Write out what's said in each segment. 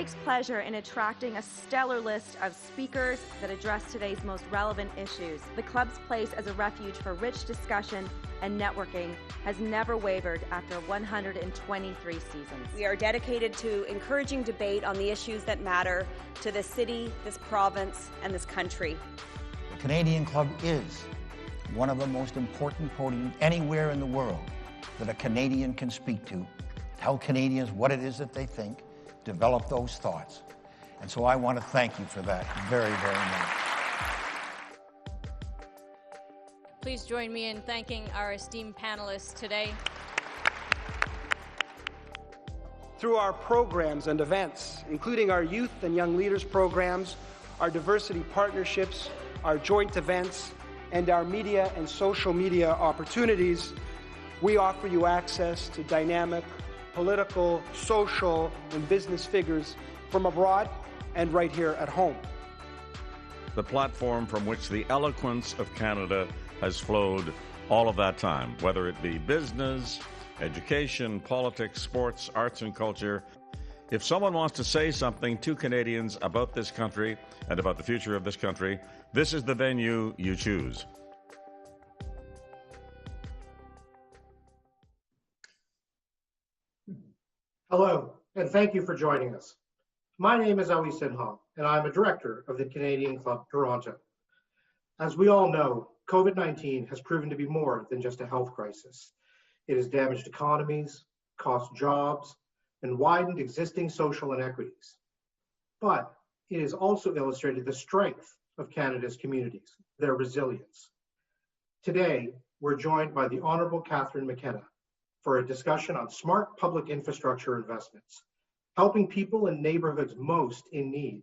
takes pleasure in attracting a stellar list of speakers that address today's most relevant issues. The club's place as a refuge for rich discussion and networking has never wavered after 123 seasons. We are dedicated to encouraging debate on the issues that matter to this city, this province, and this country. The Canadian Club is one of the most important podiums anywhere in the world that a Canadian can speak to, tell Canadians what it is that they think, develop those thoughts. And so I want to thank you for that very, very much. Please join me in thanking our esteemed panelists today. Through our programs and events, including our youth and young leaders programs, our diversity partnerships, our joint events, and our media and social media opportunities, we offer you access to dynamic political, social, and business figures from abroad and right here at home. The platform from which the eloquence of Canada has flowed all of that time, whether it be business, education, politics, sports, arts, and culture. If someone wants to say something to Canadians about this country and about the future of this country, this is the venue you choose. Hello, and thank you for joining us. My name is Awi Sinha, and I'm a director of the Canadian Club Toronto. As we all know, COVID-19 has proven to be more than just a health crisis. It has damaged economies, cost jobs, and widened existing social inequities. But it has also illustrated the strength of Canada's communities, their resilience. Today, we're joined by the Honourable Catherine McKenna for a discussion on smart public infrastructure investments, helping people in neighborhoods most in need,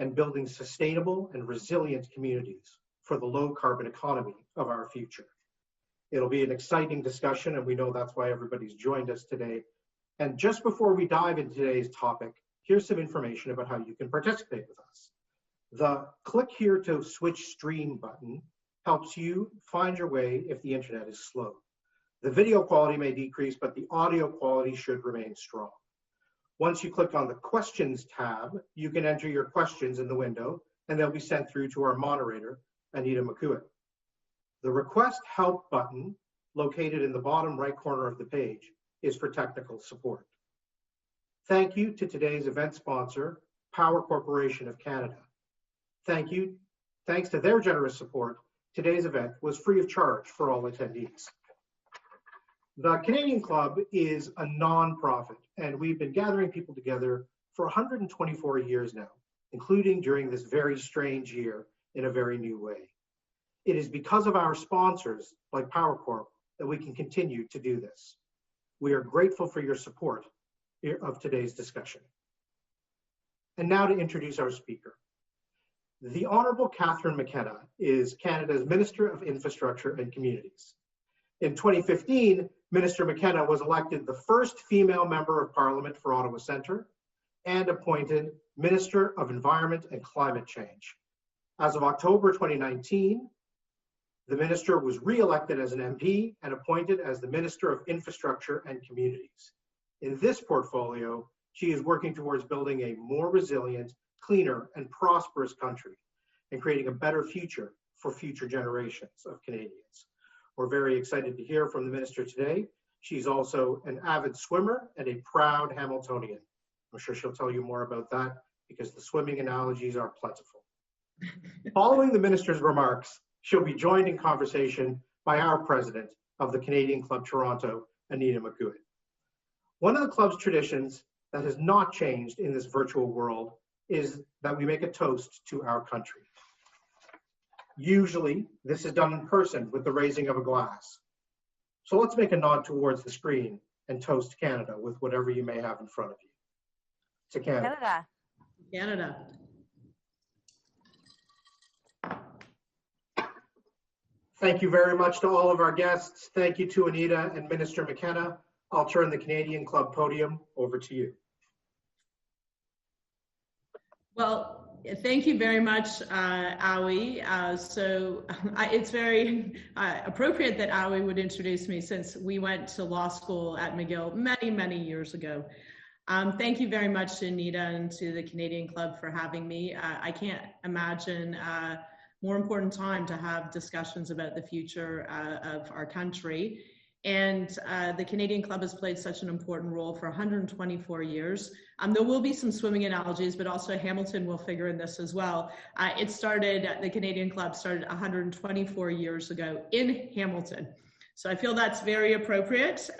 and building sustainable and resilient communities for the low carbon economy of our future. It'll be an exciting discussion, and we know that's why everybody's joined us today. And just before we dive into today's topic, here's some information about how you can participate with us. The click here to switch stream button helps you find your way if the internet is slow. The video quality may decrease, but the audio quality should remain strong. Once you click on the Questions tab, you can enter your questions in the window, and they'll be sent through to our moderator, Anita McKeown. The Request Help button, located in the bottom right corner of the page, is for technical support. Thank you to today's event sponsor, Power Corporation of Canada. Thanks to their generous support, today's event was free of charge for all attendees. The Canadian Club is a non-profit, and we've been gathering people together for 124 years now, including during this very strange year in a very new way. It is because of our sponsors, like Power Corp, that we can continue to do this. We are grateful for your support of today's discussion. And now to introduce our speaker. The Honourable Catherine McKenna is Canada's Minister of Infrastructure and Communities. In 2015, Minister McKenna was elected the first female member of Parliament for Ottawa Centre and appointed Minister of Environment and Climate Change. As of October 2019, the minister was re-elected as an MP and appointed as the Minister of Infrastructure and Communities. In this portfolio, she is working towards building a more resilient, cleaner, and prosperous country and creating a better future for future generations of Canadians. We're very excited to hear from the minister today. She's also an avid swimmer and a proud Hamiltonian. I'm sure she'll tell you more about that because the swimming analogies are plentiful. Following the minister's remarks, she'll be joined in conversation by our president of the Canadian Club Toronto, Anita McKeown. One of the club's traditions that has not changed in this virtual world is that we make a toast to our country. Usually, this is done in person with the raising of a glass. So let's make a nod towards the screen and toast Canada with whatever you may have in front of you. To Canada. Canada. Thank you very much to all of our guests. Thank you to Anita and Minister McKenna. I'll turn the Canadian Club podium over to you. Well, thank you very much, Awi. It's very appropriate that Awi would introduce me since we went to law school at McGill many, many years ago. Thank you very much to Anita and to the Canadian Club for having me. I can't imagine a more important time to have discussions about the future of our country. And the Canadian Club has played such an important role for 124 years. There will be some swimming analogies, but also Hamilton will figure in this as well. The Canadian Club started 124 years ago in Hamilton. So I feel that's very appropriate.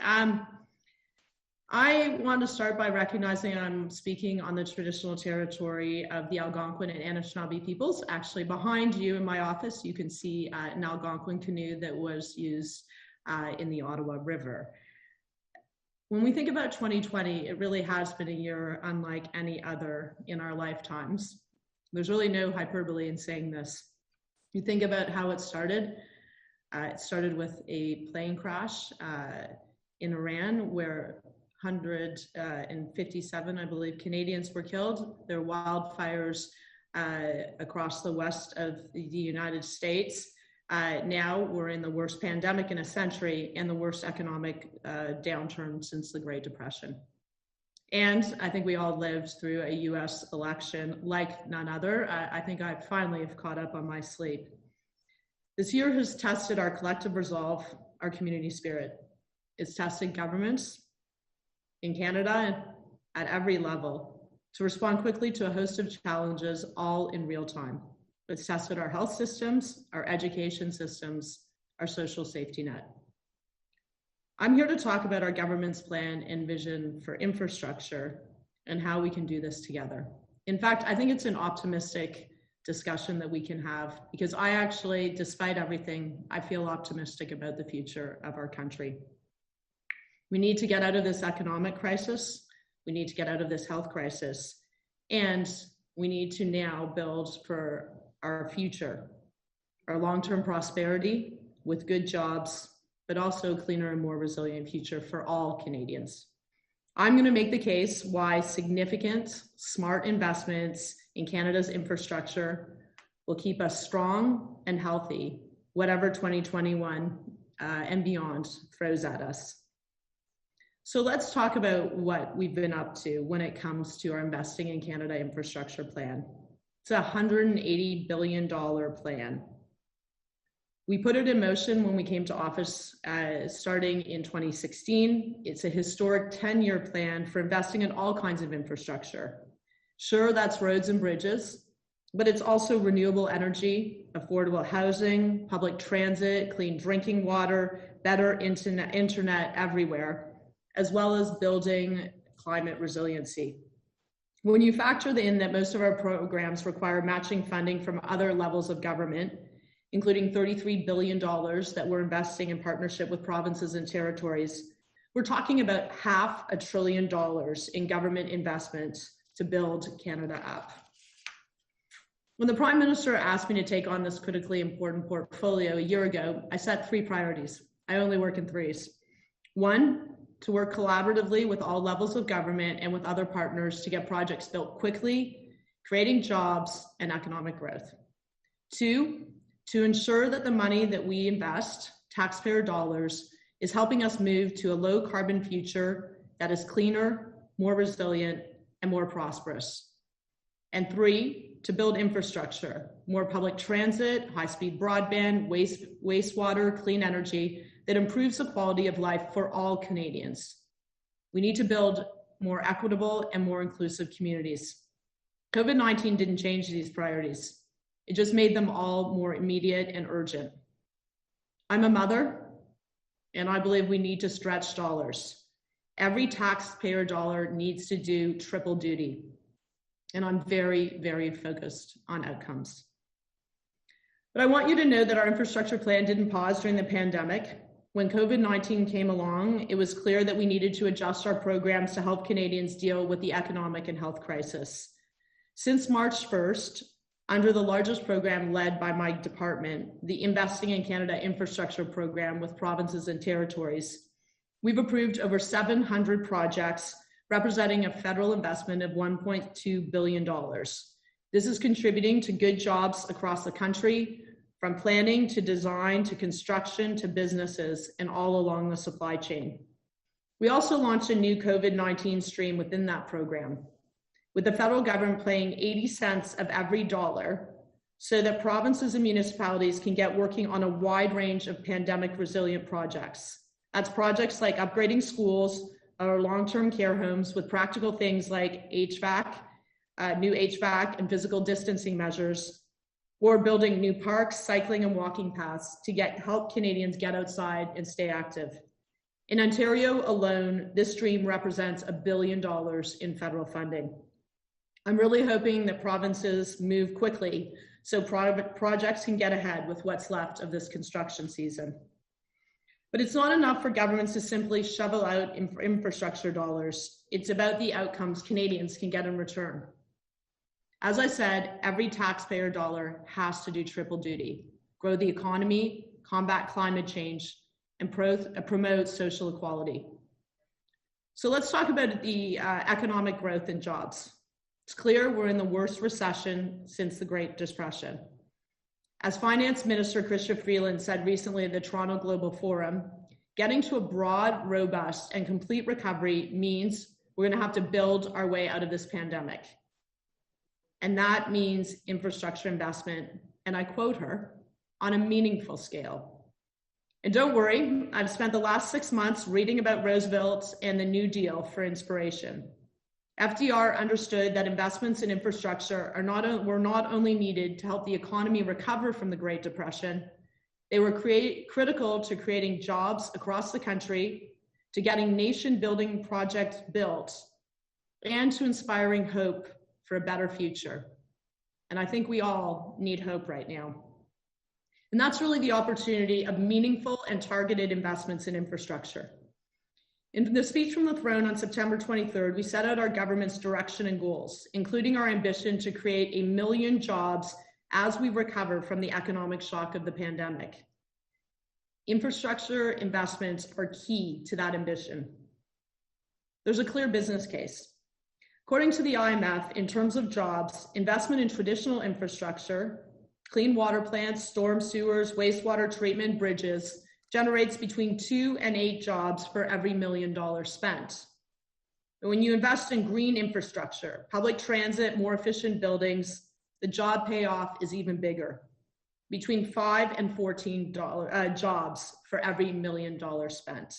I want to start by recognizing I'm speaking on the traditional territory of the Algonquin and Anishinaabe peoples. Actually, behind you in my office, you can see an Algonquin canoe that was used in the Ottawa River. When we think about 2020, it really has been a year unlike any other in our lifetimes. There's really no hyperbole in saying this. You think about how it started. It started with a plane crash in Iran where 157, I believe, Canadians were killed. There were wildfires across the west of the United States. Now we're in the worst pandemic in a century and the worst economic downturn since the Great Depression. And I think we all lived through a US election like none other. I think I finally have caught up on my sleep. This year has tested our collective resolve, our community spirit. It's tested governments in Canada at every level to respond quickly to a host of challenges, all in real time. It's tested our health systems, our education systems, our social safety net. I'm here to talk about our government's plan and vision for infrastructure and how we can do this together. In fact, I think it's an optimistic discussion that we can have because I actually, despite everything, I feel optimistic about the future of our country. We need to get out of this economic crisis. We need to get out of this health crisis. And we need to now build for our future, our long-term prosperity with good jobs, but also a cleaner and more resilient future for all Canadians. I'm going to make the case why significant, smart investments in Canada's infrastructure will keep us strong and healthy, whatever 2021 and beyond throws at us. So let's talk about what we've been up to when it comes to our Investing in Canada infrastructure plan. It's a $180 billion plan. We put it in motion when we came to office starting in 2016. It's a historic 10-year plan for investing in all kinds of infrastructure. Sure, that's roads and bridges, but it's also renewable energy, affordable housing, public transit, clean drinking water, better internet everywhere, as well as building climate resiliency. When you factor in that most of our programs require matching funding from other levels of government, including $33 billion that we're investing in partnership with provinces and territories, we're talking about $500 billion in government investments to build Canada up. When the Prime Minister asked me to take on this critically important portfolio a year ago, I set 3 priorities. I only work in 3s. 1, to work collaboratively with all levels of government and with other partners to get projects built quickly, creating jobs and economic growth. 2, to ensure that the money that we invest, taxpayer dollars, is helping us move to a low carbon future that is cleaner, more resilient, and more prosperous. And 3, to build infrastructure, more public transit, high-speed broadband, wastewater, clean energy, that improves the quality of life for all Canadians. We need to build more equitable and more inclusive communities. COVID-19 didn't change these priorities. It just made them all more immediate and urgent. I'm a mother, and I believe we need to stretch dollars. Every taxpayer dollar needs to do triple duty. And I'm very, very focused on outcomes. But I want you to know that our infrastructure plan didn't pause during the pandemic. When COVID-19 came along, it was clear that we needed to adjust our programs to help Canadians deal with the economic and health crisis. Since March 1st, under the largest program led by my department, the Investing in Canada Infrastructure Program with provinces and territories, we've approved over 700 projects representing a federal investment of $1.2 billion. This is contributing to good jobs across the country, from planning to design to construction to businesses and all along the supply chain. We also launched a new COVID-19 stream within that program, with the federal government paying 80 cents of every dollar so that provinces and municipalities can get working on a wide range of pandemic resilient projects. That's projects like upgrading schools or long-term care homes with practical things like HVAC, new HVAC and physical distancing measures, or building new parks, cycling and walking paths to help Canadians get outside and stay active. In Ontario alone, this stream represents $1 billion in federal funding. I'm really hoping that provinces move quickly so projects can get ahead with what's left of this construction season. But it's not enough for governments to simply shovel out infrastructure dollars. It's about the outcomes Canadians can get in return. As I said, every taxpayer dollar has to do triple duty: grow the economy, combat climate change, and promote social equality. So let's talk about the economic growth and jobs. It's clear we're in the worst recession since the Great Depression. As Finance Minister Chrystia Freeland said recently at the Toronto Global Forum, getting to a broad, robust, and complete recovery means we're going to have to build our way out of this pandemic. And that means infrastructure investment, and I quote her, on a meaningful scale. And don't worry, I've spent the last 6 months reading about Roosevelt and the New Deal for inspiration. FDR understood that investments in infrastructure were not only needed to help the economy recover from the Great Depression, they were critical to creating jobs across the country, to getting nation-building projects built, and to inspiring hope for a better future. And I think we all need hope right now. And that's really the opportunity of meaningful and targeted investments in infrastructure. In the speech from the throne on September 23rd, we set out our government's direction and goals, including our ambition to create 1 million jobs as we recover from the economic shock of the pandemic. Infrastructure investments are key to that ambition. There's a clear business case. According to the IMF, in terms of jobs, investment in traditional infrastructure, clean water plants, storm sewers, wastewater treatment, bridges, generates between 2 and 8 jobs for every $1 million spent. And when you invest in green infrastructure, public transit, more efficient buildings, the job payoff is even bigger, between 5 and 14 jobs for every $1 million spent.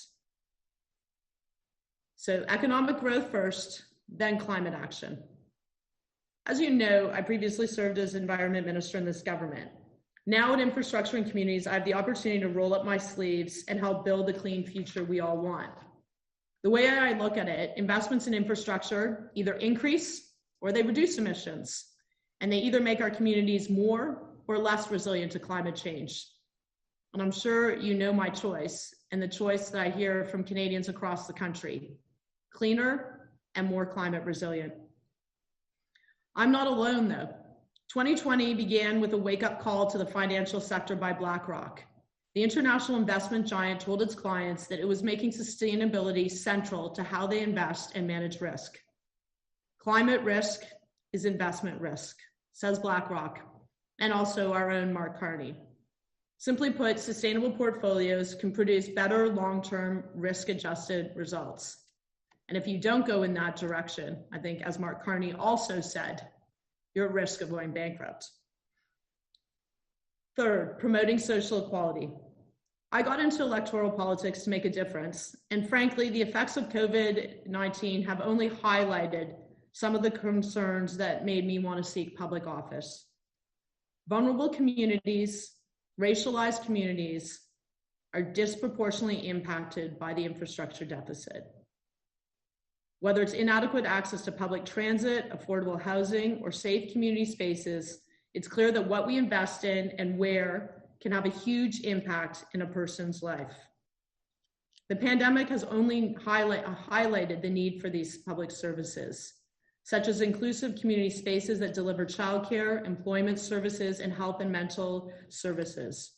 So economic growth first, then climate action. As you know, I previously served as Environment Minister in this government. Now at Infrastructure and Communities, I have the opportunity to roll up my sleeves and help build the clean future we all want. The way I look at it, investments in infrastructure either increase or they reduce emissions, and they either make our communities more or less resilient to climate change. And I'm sure you know my choice, and the choice that I hear from Canadians across the country: cleaner and more climate resilient. I'm not alone though. 2020 began with a wake-up call to the financial sector by BlackRock. The international investment giant told its clients that it was making sustainability central to how they invest and manage risk. Climate risk is investment risk, says BlackRock, and also our own Mark Carney. Simply put, sustainable portfolios can produce better long-term risk-adjusted results. And if you don't go in that direction, I think, as Mark Carney also said, you're at risk of going bankrupt. Third, promoting social equality. I got into electoral politics to make a difference, and frankly, the effects of COVID-19 have only highlighted some of the concerns that made me want to seek public office. Vulnerable communities, racialized communities are disproportionately impacted by the infrastructure deficit. Whether it's inadequate access to public transit, affordable housing, or safe community spaces, it's clear that what we invest in and where can have a huge impact in a person's life. The pandemic has only highlighted the need for these public services, such as inclusive community spaces that deliver childcare, employment services, and health and mental services.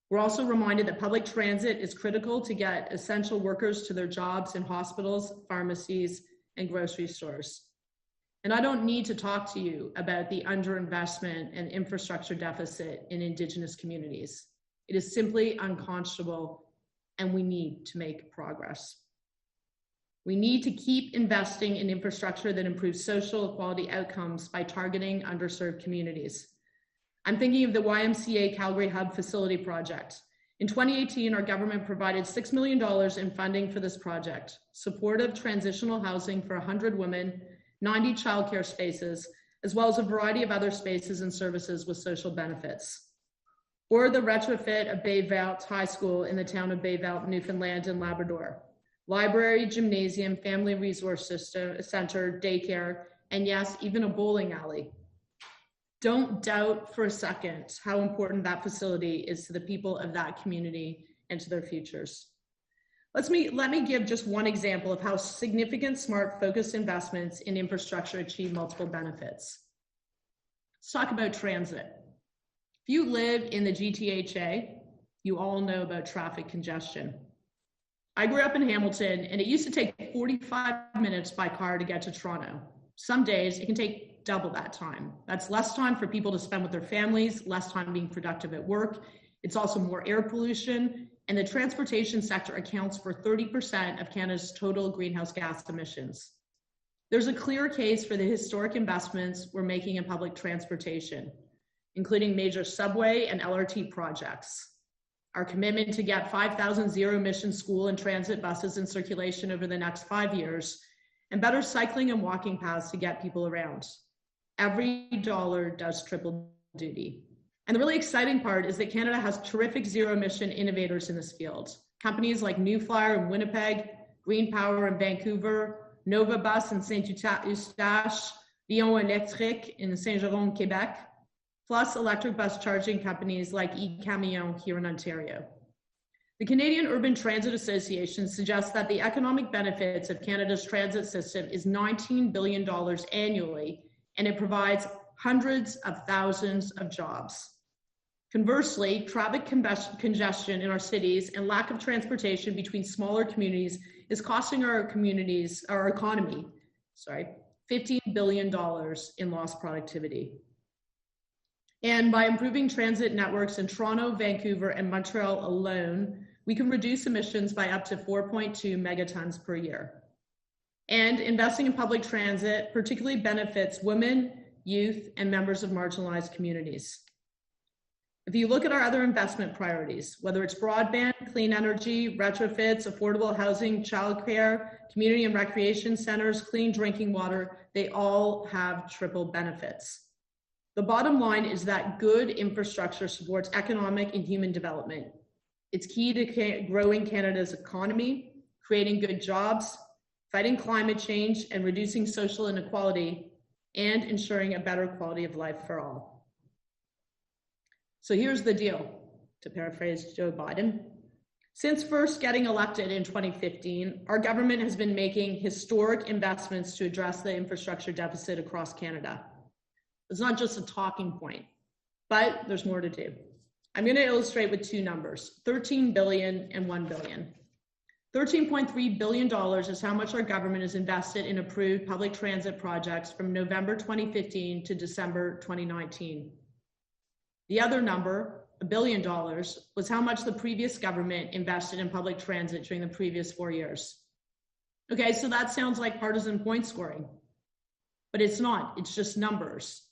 We're also reminded that public transit is critical to get essential workers to their jobs in hospitals, pharmacies, and grocery stores. And I don't need to talk to you about the underinvestment and infrastructure deficit in Indigenous communities. It is simply unconscionable, and we need to make progress. We need to keep investing in infrastructure that improves social equality outcomes by targeting underserved communities. I'm thinking of the YMCA Calgary Hub Facility Project. In 2018, our government provided $6 million in funding for this project, supportive transitional housing for 100 women, 90 childcare spaces, as well as a variety of other spaces and services with social benefits. Or the retrofit of Bayvelt High School in the town of Bayvelt, Newfoundland and Labrador. Library, gymnasium, family resource center, daycare, and yes, even a bowling alley. Don't doubt for a second how important that facility is to the people of that community and to their futures. Let me give just one example of how significant, smart, focused investments in infrastructure achieve multiple benefits. Let's talk about transit. If you live in the GTHA, you all know about traffic congestion. I grew up in Hamilton, and it used to take 45 minutes by car to get to Toronto. Some days it can take double that time. That's less time for people to spend with their families, less time being productive at work. It's also more air pollution, and the transportation sector accounts for 30% of Canada's total greenhouse gas emissions. There's a clear case for the historic investments we're making in public transportation, including major subway and LRT projects. Our commitment to get 5,000 zero-emission school and transit buses in circulation over the next 5 years, and better cycling and walking paths to get people around. Every dollar does triple duty. And the really exciting part is that Canada has terrific zero-emission innovators in this field. Companies like New Flyer in Winnipeg, Green Power in Vancouver, Nova Bus in Saint-Eustache, Lion Electric in Saint-Jérôme, Quebec, plus electric bus charging companies like e-Camion here in Ontario. The Canadian Urban Transit Association suggests that the economic benefits of Canada's transit system is $19 billion annually, and it provides hundreds of thousands of jobs. Conversely, traffic congestion in our cities and lack of transportation between smaller communities is costing our economy, $15 billion in lost productivity. And by improving transit networks in Toronto, Vancouver, and Montreal alone, we can reduce emissions by up to 4.2 megatons per year. And investing in public transit particularly benefits women, youth, and members of marginalized communities. If you look at our other investment priorities, whether it's broadband, clean energy, retrofits, affordable housing, childcare, community and recreation centers, clean drinking water, they all have triple benefits. The bottom line is that good infrastructure supports economic and human development. It's key to growing Canada's economy, creating good jobs, fighting climate change and reducing social inequality, and ensuring a better quality of life for all. So here's the deal, to paraphrase Joe Biden. Since first getting elected in 2015, our government has been making historic investments to address the infrastructure deficit across Canada. It's not just a talking point, but there's more to do. I'm going to illustrate with two numbers, 13 billion and 1 billion. $13.3 billion is how much our government has invested in approved public transit projects from November 2015 to December 2019. The other number, $1 billion, was how much the previous government invested in public transit during the previous 4 years. Okay, so that sounds like partisan point scoring, but it's not, it's just numbers.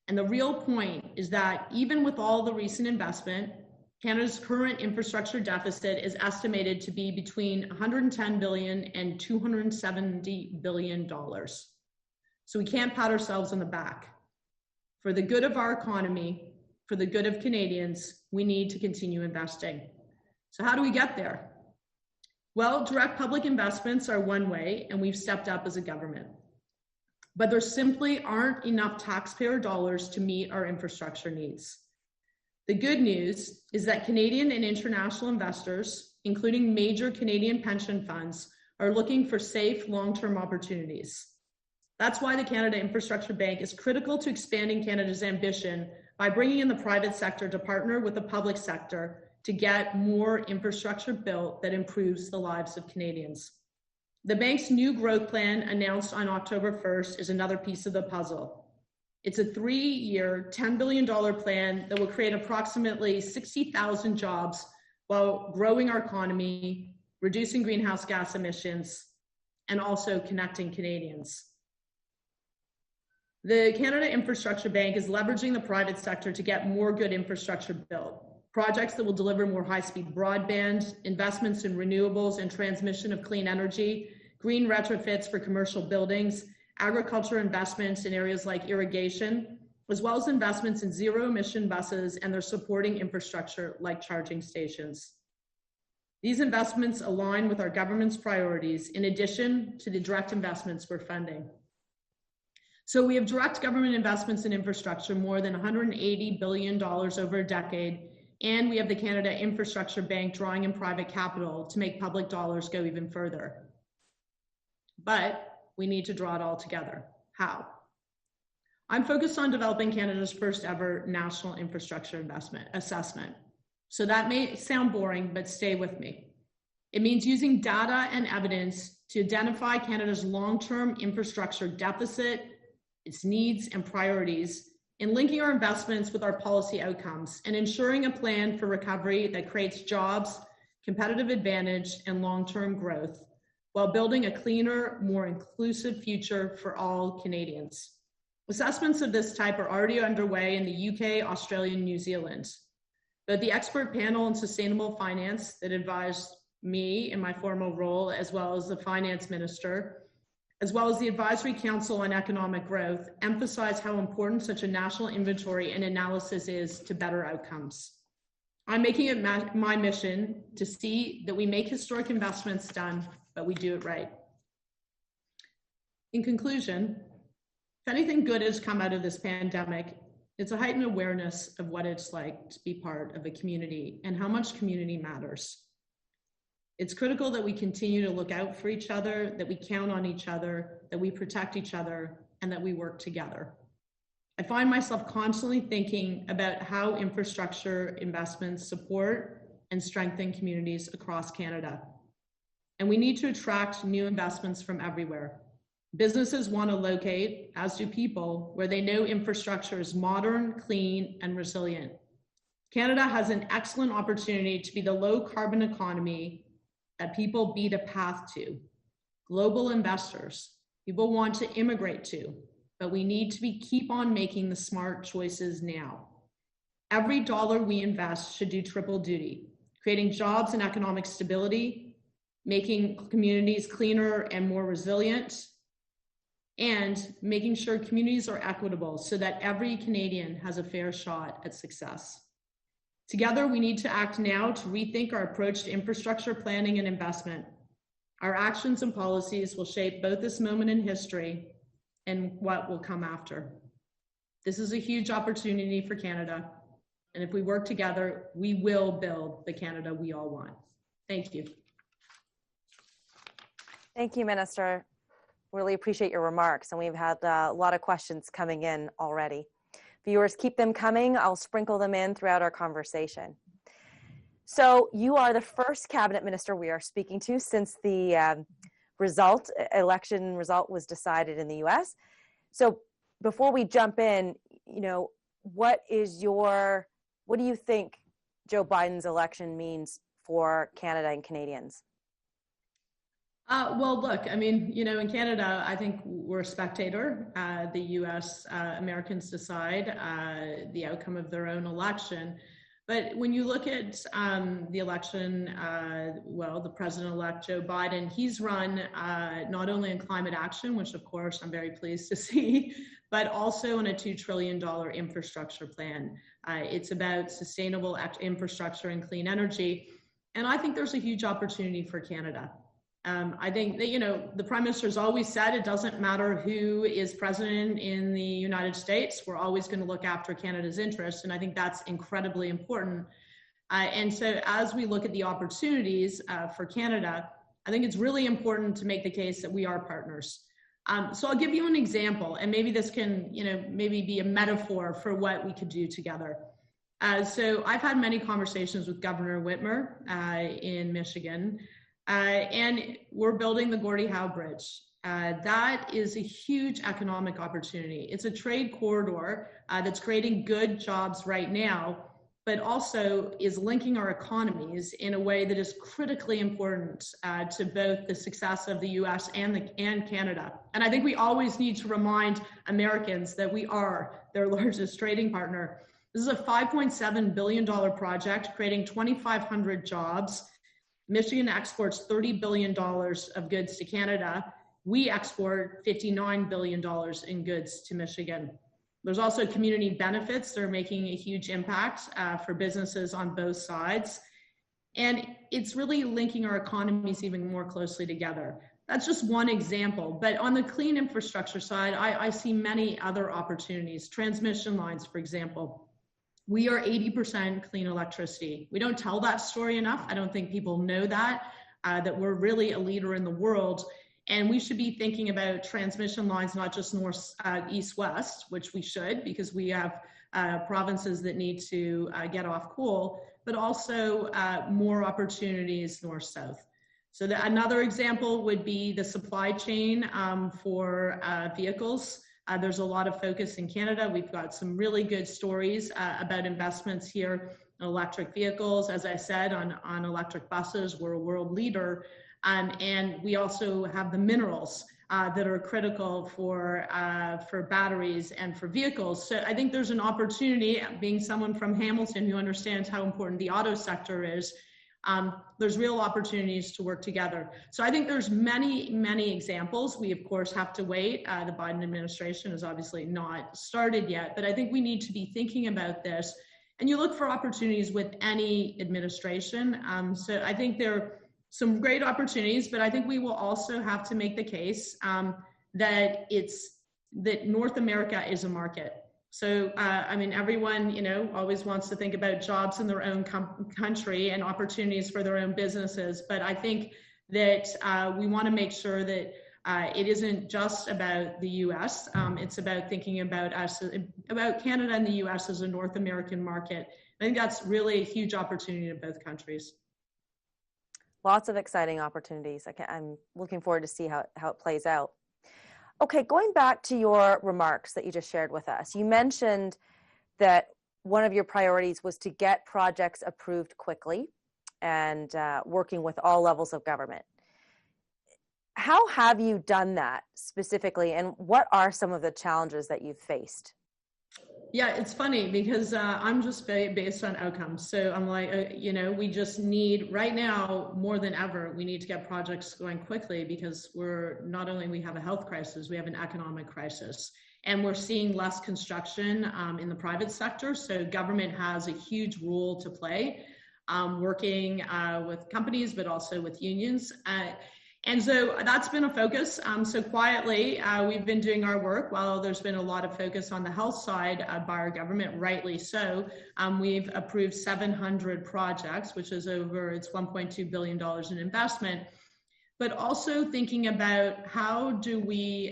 And the real point is that even with all the recent investment, Canada's current infrastructure deficit is estimated to be between $110 billion and $270 billion. So we can't pat ourselves on the back. For the good of our economy, for the good of Canadians, we need to continue investing. So how do we get there? Well, direct public investments are one way, and we've stepped up as a government. But there simply aren't enough taxpayer dollars to meet our infrastructure needs. The good news is that Canadian and international investors, including major Canadian pension funds, are looking for safe long-term opportunities. That's why the Canada Infrastructure Bank is critical to expanding Canada's ambition by bringing in the private sector to partner with the public sector to get more infrastructure built that improves the lives of Canadians. The bank's new growth plan announced on October 1st is another piece of the puzzle. It's a 3-year, $10 billion plan that will create approximately 60,000 jobs while growing our economy, reducing greenhouse gas emissions, and also connecting Canadians. The Canada Infrastructure Bank is leveraging the private sector to get more good infrastructure built. Projects that will deliver more high-speed broadband, investments in renewables and transmission of clean energy, green retrofits for commercial buildings, agriculture investments in areas like irrigation, as well as investments in zero-emission buses and their supporting infrastructure like charging stations. These investments align with our government's priorities in addition to the direct investments we're funding. So we have direct government investments in infrastructure, more than $180 billion over a decade, and we have the Canada Infrastructure Bank drawing in private capital to make public dollars go even further. But we need to draw it all together. How? I'm focused on developing Canada's first ever national infrastructure investment assessment. So that may sound boring, but stay with me. It means using data and evidence to identify Canada's long-term infrastructure deficit, its needs and priorities, and linking our investments with our policy outcomes and ensuring a plan for recovery that creates jobs, competitive advantage, and long-term growth, while building a cleaner, more inclusive future for all Canadians. Assessments of this type are already underway in the UK, Australia, and New Zealand. But the expert panel on sustainable finance that advised me in my formal role, as well as the finance minister, as well as the Advisory Council on Economic Growth, emphasize how important such a national inventory and analysis is to better outcomes. I'm making it my mission to see that we make historic investments done, but we do it right. In conclusion, if anything good has come out of this pandemic, it's a heightened awareness of what it's like to be part of a community and how much community matters. It's critical that we continue to look out for each other, that we count on each other, that we protect each other, and that we work together. I find myself constantly thinking about how infrastructure investments support and strengthen communities across Canada. And we need to attract new investments from everywhere. Businesses want to locate, as do people, where they know infrastructure is modern, clean, and resilient. Canada has an excellent opportunity to be the low carbon economy that people beat a path to. Global investors, people want to immigrate to, but we need to keep on making the smart choices now. Every dollar we invest should do triple duty, creating jobs and economic stability, making communities cleaner and more resilient, and making sure communities are equitable so that every Canadian has a fair shot at success. Together, we need to act now to rethink our approach to infrastructure planning and investment. Our actions and policies will shape both this moment in history and what will come after. This is a huge opportunity for Canada, and if we work together, we will build the Canada we all want. Thank you. Thank you, Minister. Really appreciate your remarks, and we've had a lot of questions coming in already. Viewers, keep them coming. I'll sprinkle them in throughout our conversation. So you are the first cabinet minister we are speaking to since the election result was decided in the US. So before we jump in, what do you think Joe Biden's election means for Canada and Canadians? Well, look, in Canada, I think we're a spectator. The U.S. Americans decide the outcome of their own election. But when you look at the election, the president-elect Joe Biden, he's run not only in climate action, which of course I'm very pleased to see, but also in a $2 trillion infrastructure plan. It's about sustainable infrastructure and clean energy. And I think there's a huge opportunity for Canada. I think that, the Prime Minister's always said it doesn't matter who is president in the United States, we're always going to look after Canada's interests. And I think that's incredibly important. And so as we look at the opportunities for Canada, I think it's really important to make the case that we are partners. So I'll give you an example, and maybe this can, maybe be a metaphor for what we could do together. So I've had many conversations with Governor Whitmer in Michigan. And we're building the Gordie Howe Bridge. That is a huge economic opportunity. It's a trade corridor that's creating good jobs right now, but also is linking our economies in a way that is critically important to both the success of the US and Canada. And I think we always need to remind Americans that we are their largest trading partner. This is a $5.7 billion project, creating 2,500 jobs. Michigan exports $30 billion of goods to Canada. We export $59 billion in goods to Michigan. There's also community benefits that are making a huge impact for businesses on both sides. And it's really linking our economies even more closely together. That's just one example. But on the clean infrastructure side, I see many other opportunities. Transmission lines, for example. We are 80% clean electricity. We don't tell that story enough. I don't think people know that we're really a leader in the world. And we should be thinking about transmission lines, not just north, east, west, which we should, because we have provinces that need to get off coal, but also more opportunities north, south. So another example would be the supply chain for vehicles. There's a lot of focus in Canada. We've got some really good stories about investments here in electric vehicles. As I said, on electric buses, we're a world leader. And we also have the minerals that are critical for batteries and for vehicles. So I think there's an opportunity, being someone from Hamilton who understands how important the auto sector is, there's real opportunities to work together. So I think there's many, many examples. We, of course, have to wait. The Biden administration has obviously not started yet, but I think we need to be thinking about this. And you look for opportunities with any administration. So I think there some great opportunities, but I think we will also have to make the case that North America is a market. So, I mean, everyone, always wants to think about jobs in their own country and opportunities for their own businesses. But I think that we want to make sure that it isn't just about the US. It's about thinking about about Canada and the US as a North American market. I think that's really a huge opportunity to both countries. Lots of exciting opportunities. I'm looking forward to see how it plays out. Okay, going back to your remarks that you just shared with us, you mentioned that one of your priorities was to get projects approved quickly and working with all levels of government. How have you done that specifically, and what are some of the challenges that you've faced? Yeah, it's funny because I'm just based on outcomes. So I'm like, we just need, right now, more than ever, we need to get projects going quickly because not only we have a health crisis, we have an economic crisis. And we're seeing less construction in the private sector. So government has a huge role to play, working with companies, but also with unions. And so that's been a focus. So quietly, we've been doing our work while there's been a lot of focus on the health side by our government, rightly so. We've approved 700 projects, which is it's $1.2 billion in investment, but also thinking about how do we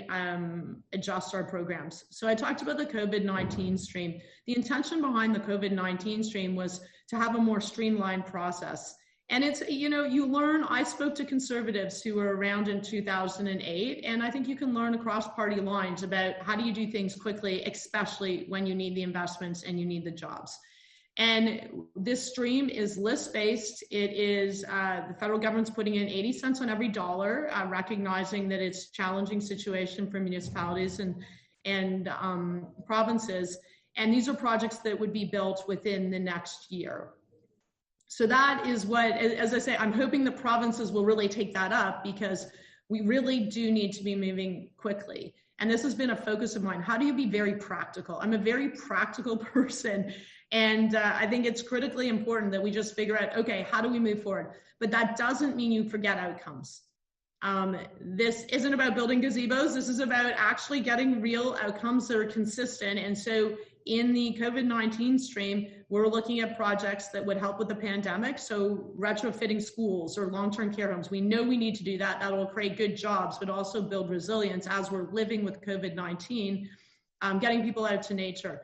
adjust our programs. So I talked about the COVID-19 stream. The intention behind the COVID-19 stream was to have a more streamlined process. And it's, you learn, I spoke to conservatives who were around in 2008, and I think you can learn across party lines about how do you do things quickly, especially when you need the investments and you need the jobs. And this stream is list-based. It is, the federal government's putting in 80 cents on every dollar, recognizing that it's a challenging situation for municipalities and provinces. And these are projects that would be built within the next year. So that is what, as I say, I'm hoping the provinces will really take that up because we really do need to be moving quickly. And this has been a focus of mine. How do you be very practical? I'm a very practical person. And I think it's critically important that we just figure out, okay, how do we move forward? But that doesn't mean you forget outcomes. This isn't about building gazebos. This is about actually getting real outcomes that are consistent. And so in the COVID-19 stream, we're looking at projects that would help with the pandemic. So retrofitting schools or long-term care homes. We know we need to do that. That will create good jobs, but also build resilience as we're living with COVID-19, getting people out to nature.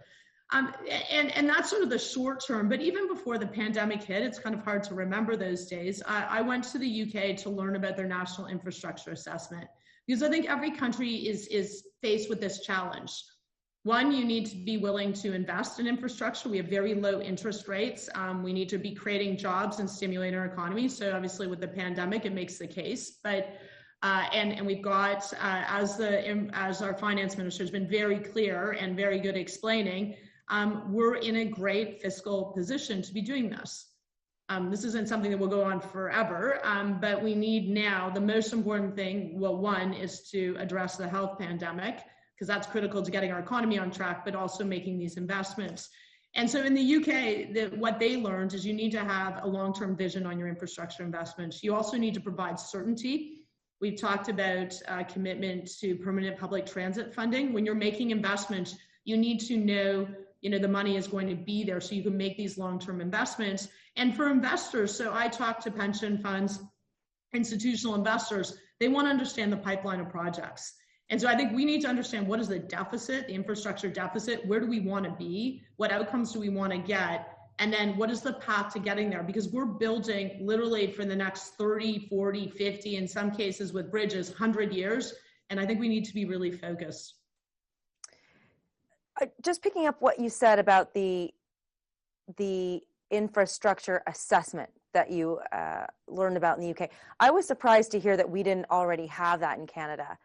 And that's sort of the short term, but even before the pandemic hit, it's kind of hard to remember those days. I went to the UK to learn about their national infrastructure assessment because I think every country is faced with this challenge. One, you need to be willing to invest in infrastructure. We have very low interest rates. We need to be creating jobs and stimulating our economy. So obviously with the pandemic, it makes the case. But and we've got, as our finance minister has been very clear and very good explaining, we're in a great fiscal position to be doing this. This isn't something that will go on forever, but we need now, the most important thing, well, one is to address the health pandemic, because that's critical to getting our economy on track, but also making these investments. And so in the UK, what they learned is you need to have a long-term vision on your infrastructure investments. You also need to provide certainty. We've talked about commitment to permanent public transit funding. When you're making investments, you need to know, the money is going to be there so you can make these long-term investments. And for investors, so I talk to pension funds, institutional investors, they want to understand the pipeline of projects. And so I think we need to understand, what is the deficit, the infrastructure deficit? Where do we want to be? What outcomes do we want to get? And then what is the path to getting there? Because we're building literally for the next 30, 40, 50, in some cases with bridges, 100 years. And I think we need to be really focused. Just picking up what you said about the infrastructure assessment that you learned about in the UK, I was surprised to hear that we didn't already have that in Canada.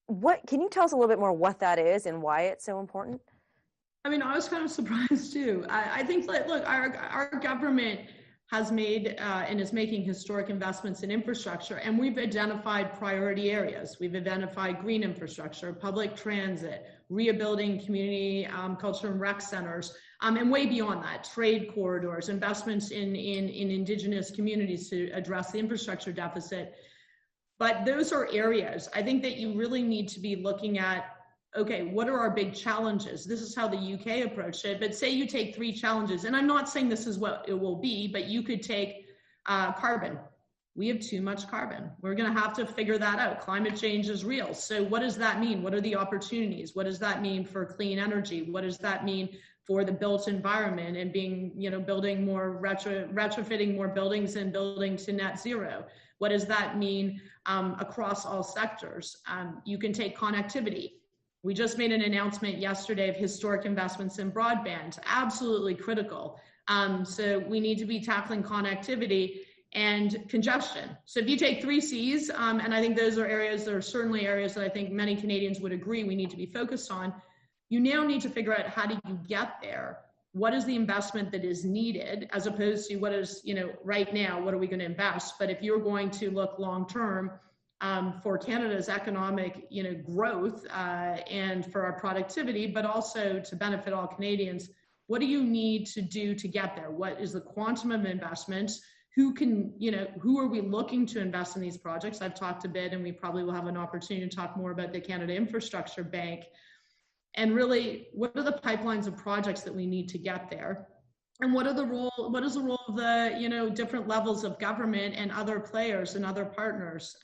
What can you tell us a little bit more what that is and why it's so important? I mean, I was kind of surprised too. I think that, look, our government has made and is making historic investments in infrastructure, and we've identified priority areas. We've identified green infrastructure, public transit, rebuilding community culture and rec centers, and way beyond that, trade corridors, investments in Indigenous communities to address the infrastructure deficit. But those are areas, I think, that you really need to be looking at, okay, what are our big challenges? This is how the UK approached it, but say you take 3 challenges, and I'm not saying this is what it will be, but you could take carbon. We have too much carbon. We're gonna have to figure that out. Climate change is real. So what does that mean? What are the opportunities? What does that mean for clean energy? What does that mean for the built environment and being, building more, retrofitting more buildings and building to net zero? What does that mean across all sectors? You can take connectivity. We just made an announcement yesterday of historic investments in broadband, absolutely critical. So we need to be tackling connectivity and congestion. So if you take 3 C's, and I think those are areas, there are certainly areas that I think many Canadians would agree we need to be focused on, you now need to figure out, how do you get there? What is the investment that is needed, as opposed to what is, right now, what are we going to invest? But if you're going to look long-term, for Canada's economic, growth and for our productivity, but also to benefit all Canadians, what do you need to do to get there? What is the quantum of investments? Who can, who are we looking to invest in these projects? I've talked a bit, and we probably will have an opportunity to talk more about the Canada Infrastructure Bank. And really, what are the pipelines of projects that we need to get there? And what is the role of the, different levels of government and other players and other partners?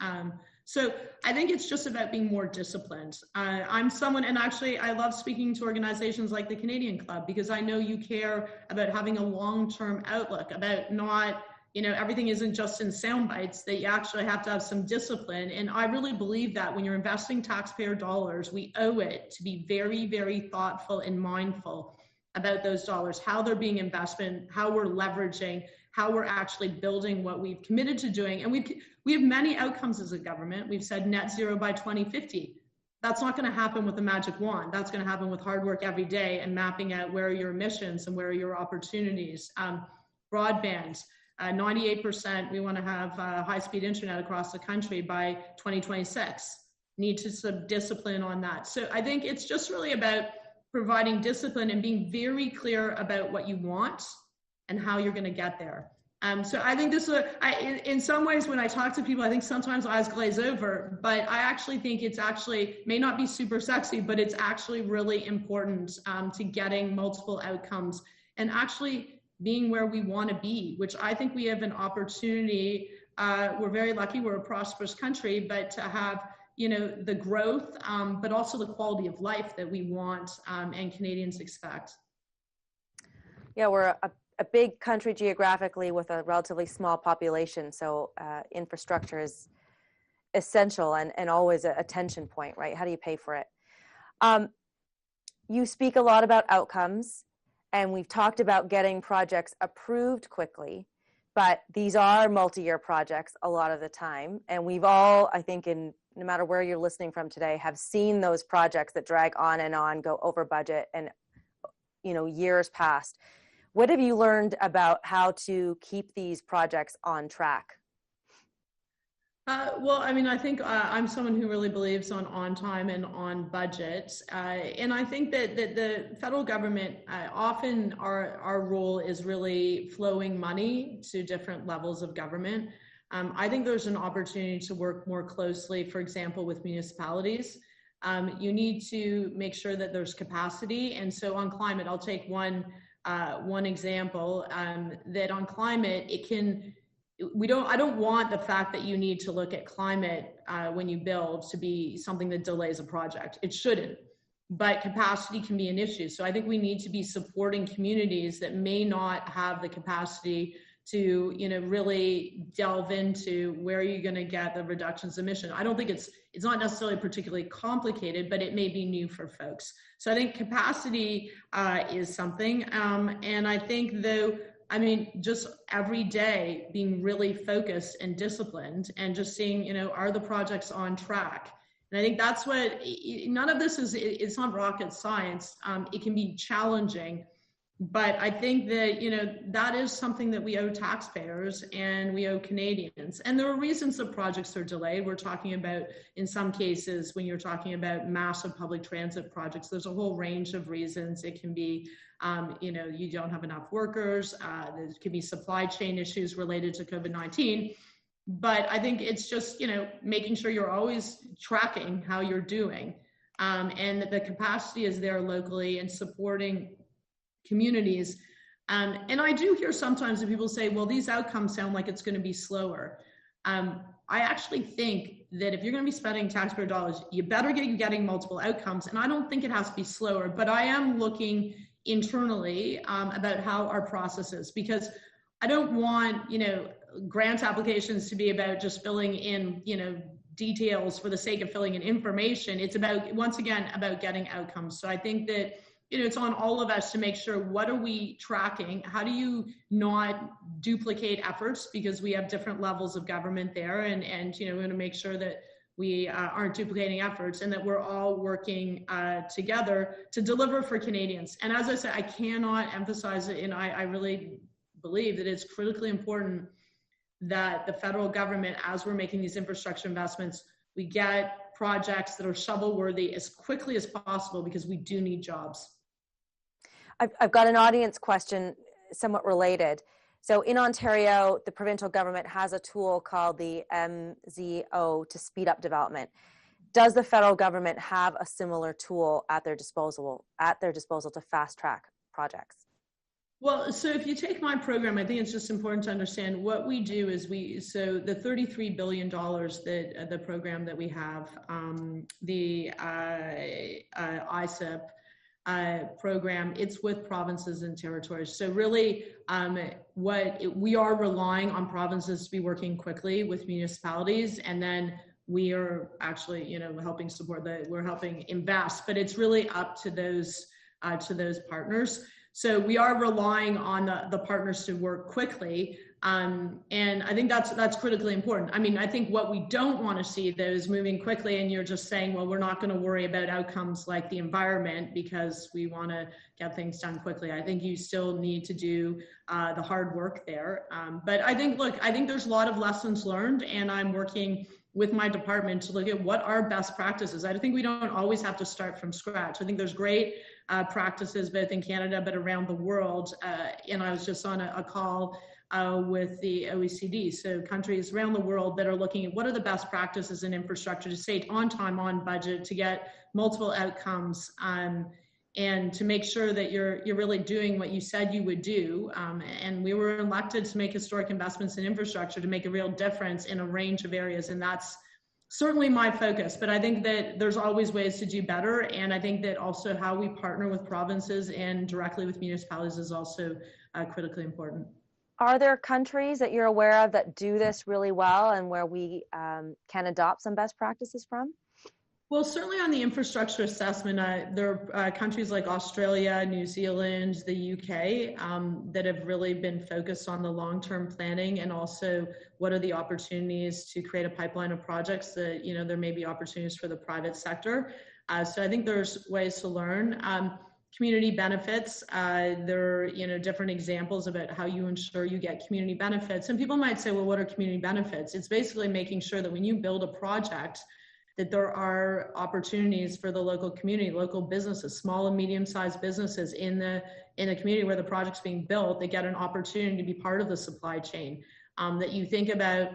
So I think it's just about being more disciplined. I'm someone, and actually I love speaking to organizations like the Canadian Club, because I know you care about having a long-term outlook, about not, everything isn't just in sound bites, that you actually have to have some discipline. And I really believe that when you're investing taxpayer dollars, we owe it to be very, very thoughtful and mindful about those dollars, how they're being invested, how we're leveraging, how we're actually building what we've committed to doing. And we have many outcomes as a government. We've said net zero by 2050. That's not going to happen with a magic wand. That's going to happen with hard work every day and mapping out where are your emissions and where are your opportunities. Broadband, 98%, we want to have high-speed internet across the country by 2026. Need to some discipline on that. So I think it's just really about providing discipline and being very clear about what you want and how you're going to get there. So I think this is, in some ways, when I talk to people, I think sometimes eyes glaze over, but I actually think it's actually, may not be super sexy, but it's actually really important to getting multiple outcomes and actually being where we want to be, which I think we have an opportunity. We're very lucky, we're a prosperous country, but to have, the growth, but also the quality of life that we want and Canadians expect. Yeah, we're a big country geographically with a relatively small population, so infrastructure is essential and always a tension point, right? How do you pay for it? You speak a lot about outcomes, and we've talked about getting projects approved quickly, but these are multi-year projects a lot of the time. And we've all, I think, no matter where you're listening from today, have seen those projects that drag on and on, go over budget, and years past. What have you learned about how to keep these projects on track? Well, I mean, I think I'm someone who really believes on time and on budget. And I think that the federal government, often our role is really flowing money to different levels of government. I think there's an opportunity to work more closely, for example, with municipalities. You need to make sure that there's capacity. And so on climate, I'll take one example, that on climate, I don't want the fact that you need to look at climate when you build to be something that delays a project. It shouldn't, but capacity can be an issue. So I think we need to be supporting communities that may not have the capacity to, really delve into where you're going to get the reductions in emission. I don't think it's not necessarily particularly complicated, but it may be new for folks. So I think capacity is something. And I think just every day being really focused and disciplined and just seeing, are the projects on track? And I think that's none of this it's not rocket science. It can be challenging, but I think that, that is something that we owe taxpayers and we owe Canadians. And there are reasons that projects are delayed. We're talking about, in some cases, when you're talking about massive public transit projects, there's a whole range of reasons. It can be, you don't have enough workers. There could be supply chain issues related to COVID-19. But I think it's just, making sure you're always tracking how you're doing, and that the capacity is there locally and supporting communities. And I do hear sometimes that people say, well, these outcomes sound like it's going to be slower. I actually think that if you're going to be spending taxpayer dollars, you better get getting multiple outcomes. And I don't think it has to be slower, but I am looking internally about how our process is, because I don't want, grant applications to be about just filling in, details for the sake of filling in information. It's about, once again, about getting outcomes. So I think that, it's on all of us to make sure, what are we tracking? How do you not duplicate efforts, because we have different levels of government there, and we want to make sure that we aren't duplicating efforts and that we're all working together to deliver for Canadians. And as I said, I cannot emphasize it, and I really believe that it's critically important that the federal government, as we're making these infrastructure investments, we get projects that are shovel-worthy as quickly as possible, because we do need jobs. I've got an audience question somewhat related. So in Ontario, the provincial government has a tool called the MZO to speed up development. Does the federal government have a similar tool at their disposal to fast track projects? Well, so if you take my program, I think it's just important to understand what we do is so the $33 billion that the program that we have, the ISIP program, it's with provinces and territories. So really we are relying on provinces to be working quickly with municipalities, and then we are actually, helping support we're helping invest, but it's really up to those partners. So we are relying on the partners to work quickly. And I think that's critically important. I mean, I think what we don't want to see, though, is moving quickly and you're just saying, well, we're not going to worry about outcomes like the environment because we want to get things done quickly. I think you still need to do the hard work there. But I think there's a lot of lessons learned, and I'm working with my department to look at what are best practices. I think we don't always have to start from scratch. I think there's great practices both in Canada but around the world. And I was just on a call with the OECD, so countries around the world that are looking at what are the best practices in infrastructure to stay on time, on budget, to get multiple outcomes, and to make sure that you're really doing what you said you would do. And we were elected to make historic investments in infrastructure to make a real difference in a range of areas, and that's certainly my focus. But I think that there's always ways to do better, and I think that also how we partner with provinces and directly with municipalities is also critically important. Are there countries that you're aware of that do this really well and where we can adopt some best practices from? Well, certainly on the infrastructure assessment, there are countries like Australia, New Zealand, the UK that have really been focused on the long-term planning and also what are the opportunities to create a pipeline of projects that, there may be opportunities for the private sector. So I think there's ways to learn. Community benefits, there are, different examples about how you ensure you get community benefits. And people might say, well, what are community benefits? It's basically making sure that when you build a project, that there are opportunities for the local community, local businesses, small and medium-sized businesses in the community where the project's being built, they get an opportunity to be part of the supply chain. That you think about,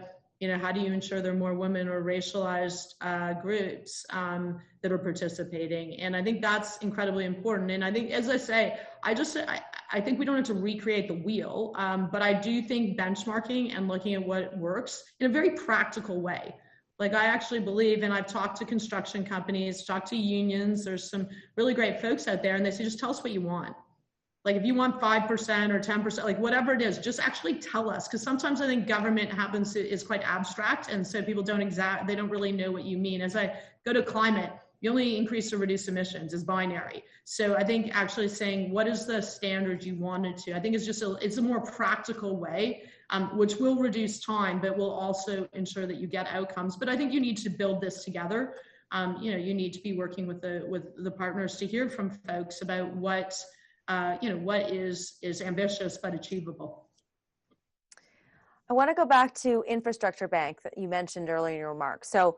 how do you ensure there are more women or racialized groups that are participating? And I think that's incredibly important. And I think, as I say, I think we don't have to recreate the wheel, but I do think benchmarking and looking at what works in a very practical way. Like I actually believe, and I've talked to construction companies, talked to unions, there's some really great folks out there, and they say, just tell us what you want. Like if you want 5% or 10%, like whatever it is, just actually tell us. Because sometimes I think government is quite abstract, and so people they don't really know what you mean. As I go to climate, the only increase or reduce emissions is binary. So I think actually saying, what is the standard you wanted to? I think it's a more practical way, which will reduce time, but will also ensure that you get outcomes. But I think you need to build this together. You need to be working with the partners to hear from folks about what is ambitious but achievable. I want to go back to Infrastructure Bank that you mentioned earlier in your remarks. So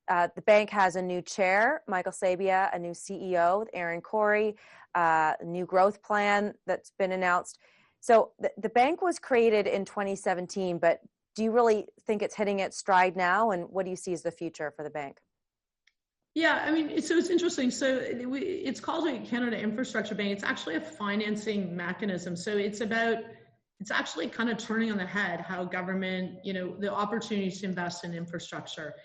the bank has a new chair, Michael Sabia, a new CEO, Aaron Corey, a new growth plan that's been announced. So the bank was created in 2017, but do you really think it's hitting its stride now? And what do you see as the future for the bank? Yeah, I mean, so it's interesting. So it's called a Canada Infrastructure Bank. It's actually a financing mechanism. So it's actually kind of turning on the head how government, the opportunities to invest in infrastructure.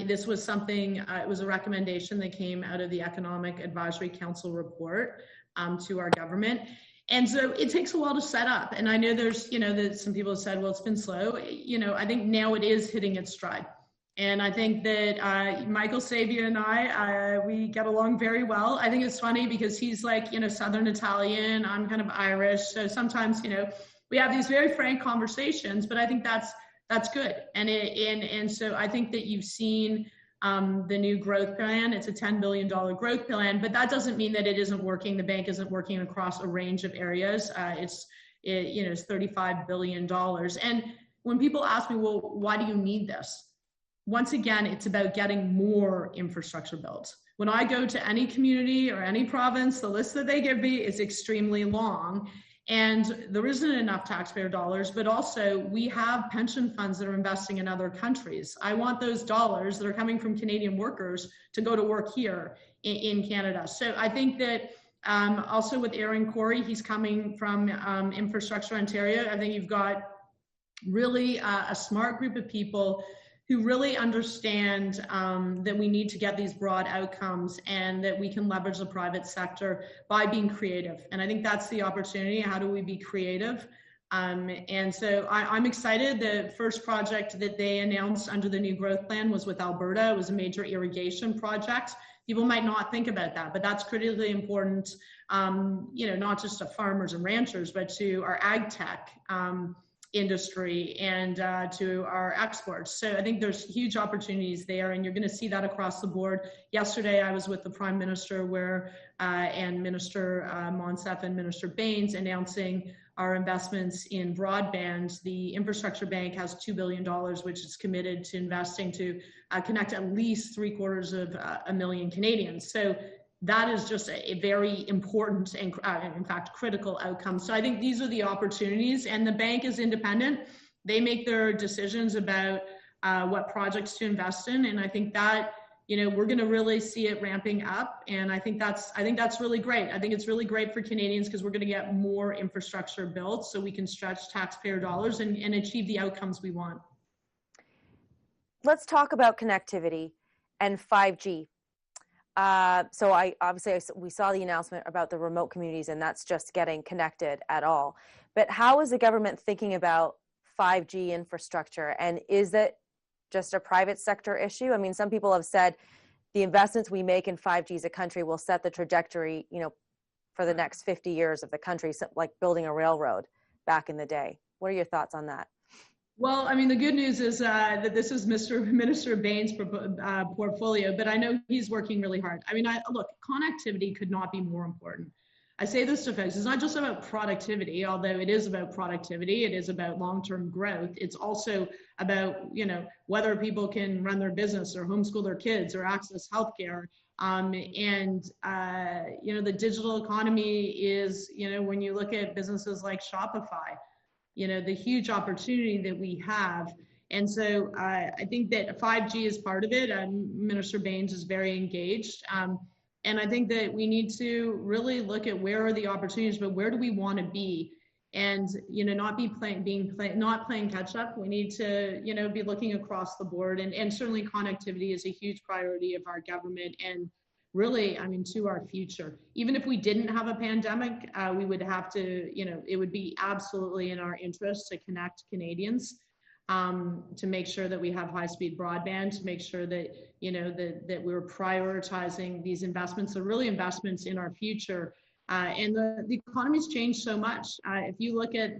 This was something, it was a recommendation that came out of the Economic Advisory Council report to our government. And so it takes a while to set up. And I know there's, that some people have said, well, it's been slow. I think now it is hitting its stride. And I think that Michael Sabia and I, we get along very well. I think it's funny because he's like, Southern Italian, I'm kind of Irish. So sometimes, we have these very frank conversations, but I think that's good. And so I think that you've seen the new growth plan. It's a $10 billion growth plan, but that doesn't mean that it isn't working. The bank isn't working across a range of areas. It's $35 billion. And when people ask me, well, why do you need this? Once again, it's about getting more infrastructure built. When I go to any community or any province, the list that they give me is extremely long. And there isn't enough taxpayer dollars, but also we have pension funds that are investing in other countries. I want those dollars that are coming from Canadian workers to go to work here in Canada. So I think that also with Aaron Corey, he's coming from Infrastructure Ontario. I think you've got really a smart group of people who really understand that we need to get these broad outcomes and that we can leverage the private sector by being creative. And I think that's the opportunity. How do we be creative? And so I'm excited. The first project that they announced under the new growth plan was with Alberta. It was a major irrigation project. People might not think about that, but that's critically important, not just to farmers and ranchers, but to our ag tech industry and to our exports. So I think there's huge opportunities there, and you're going to see that across the board. Yesterday, I was with the Prime Minister and Minister Monsef and Minister Baines announcing our investments in broadband. The Infrastructure Bank has $2 billion, which is committed to investing to connect at least 750,000 Canadians. So that is just a very important and, in fact, critical outcome. So I think these are the opportunities, and the bank is independent. They make their decisions about what projects to invest in, and I think that we're going to really see it ramping up, and I think that's really great. I think it's really great for Canadians because we're going to get more infrastructure built, so we can stretch taxpayer dollars and achieve the outcomes we want. Let's talk about connectivity and 5G. we saw the announcement about the remote communities, and that's just getting connected at all. But how is the government thinking about 5G infrastructure? And is it just a private sector issue? I mean, some people have said the investments we make in 5G as a country will set the trajectory, for the next 50 years of the country, like building a railroad back in the day. What are your thoughts on that? Well, I mean, the good news is that this is Minister Bain's portfolio, but I know he's working really hard. I mean, look, connectivity could not be more important. I say this to folks, it's not just about productivity, although it is about productivity, it is about long-term growth. It's also about, whether people can run their business or homeschool their kids or access healthcare. The digital economy is, when you look at businesses like Shopify, the huge opportunity that we have. And so I think that 5G is part of it. Minister Baines is very engaged. And I think that we need to really look at where are the opportunities, but where do we want to be? And, not playing catch up. We need to, be looking across the board, and certainly connectivity is a huge priority of our government. And really, to our future. Even if we didn't have a pandemic, we would have to, it would be absolutely in our interest to connect Canadians, to make sure that we have high-speed broadband, to make sure that, that we're prioritizing these investments. They're really investments in our future. And the economy's changed so much. If you look at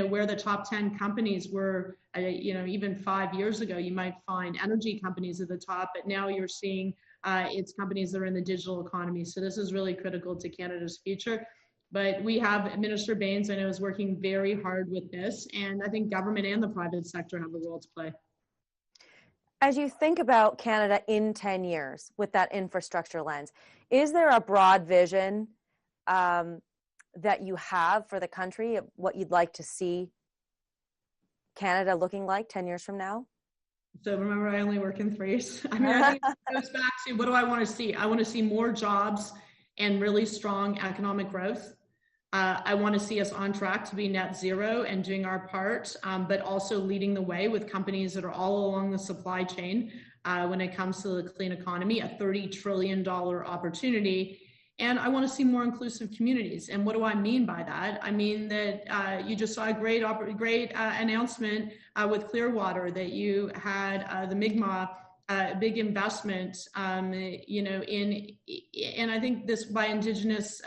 where the top 10 companies were, even 5 years ago, you might find energy companies at the top, but now you're seeing it's companies that are in the digital economy. So this is really critical to Canada's future. But we have Minister Baines, I know, is working very hard with this. And I think government and the private sector have a role to play. As you think about Canada in 10 years with that infrastructure lens, is there a broad vision that you have for the country, of what you'd like to see Canada looking like 10 years from now? So remember, I only work in threes. I think it goes back to, what do I want to see? I want to see more jobs and really strong economic growth. I want to see us on track to be net zero and doing our part, but also leading the way with companies that are all along the supply chain when it comes to the clean economy, a $30 trillion opportunity. And I want to see more inclusive communities. And what do I mean by that? I mean that you just saw a great announcement with Clearwater, that you had the Mi'kmaq big investment, and I think this by indigenous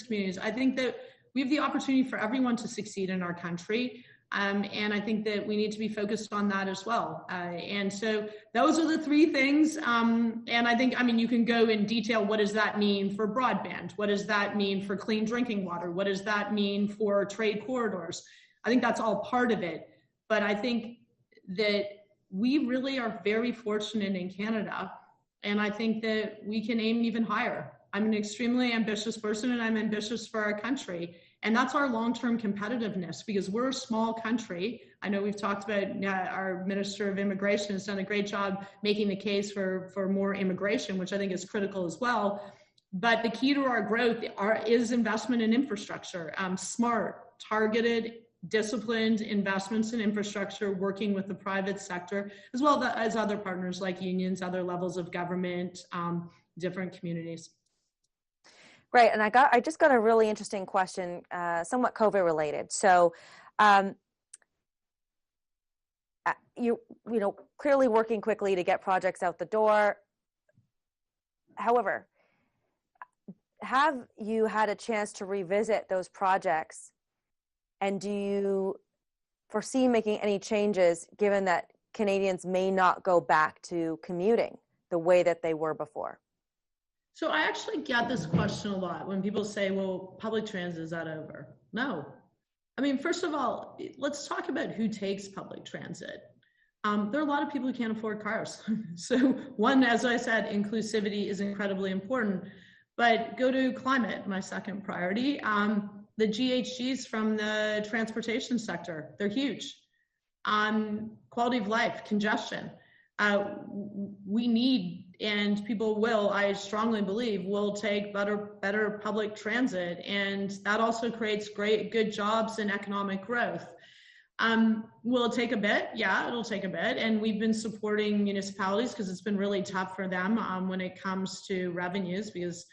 communities. I think that we have the opportunity for everyone to succeed in our country. And I think that we need to be focused on that as well. And so those are the three things. And I think, you can go in detail. What does that mean for broadband? What does that mean for clean drinking water? What does that mean for trade corridors? I think that's all part of it. But I think that we really are very fortunate in Canada. And I think that we can aim even higher. I'm an extremely ambitious person, and I'm ambitious for our country. And that's our long-term competitiveness, because we're a small country. I know we've talked about our Minister of Immigration has done a great job making the case for more immigration, which I think is critical as well. But the key to our growth is investment in infrastructure, smart, targeted, disciplined investments in infrastructure, working with the private sector, as well as other partners like unions, other levels of government, different communities. Great, and I just got a really interesting question, somewhat COVID related. So, you clearly working quickly to get projects out the door. However, have you had a chance to revisit those projects, and do you foresee making any changes, given that Canadians may not go back to commuting the way that they were before? So I actually get this question a lot when people say, well, public transit, is that over? No. First of all, let's talk about who takes public transit. There are a lot of people who can't afford cars. So one, as I said, inclusivity is incredibly important. But go to climate, my second priority. The GHGs from the transportation sector, they're huge. Quality of life, congestion. We need, and people will, I strongly believe, will take better public transit, and that also creates good jobs and economic growth. Will it take a bit? Yeah, it'll take a bit. And we've been supporting municipalities because it's been really tough for them when it comes to revenues, because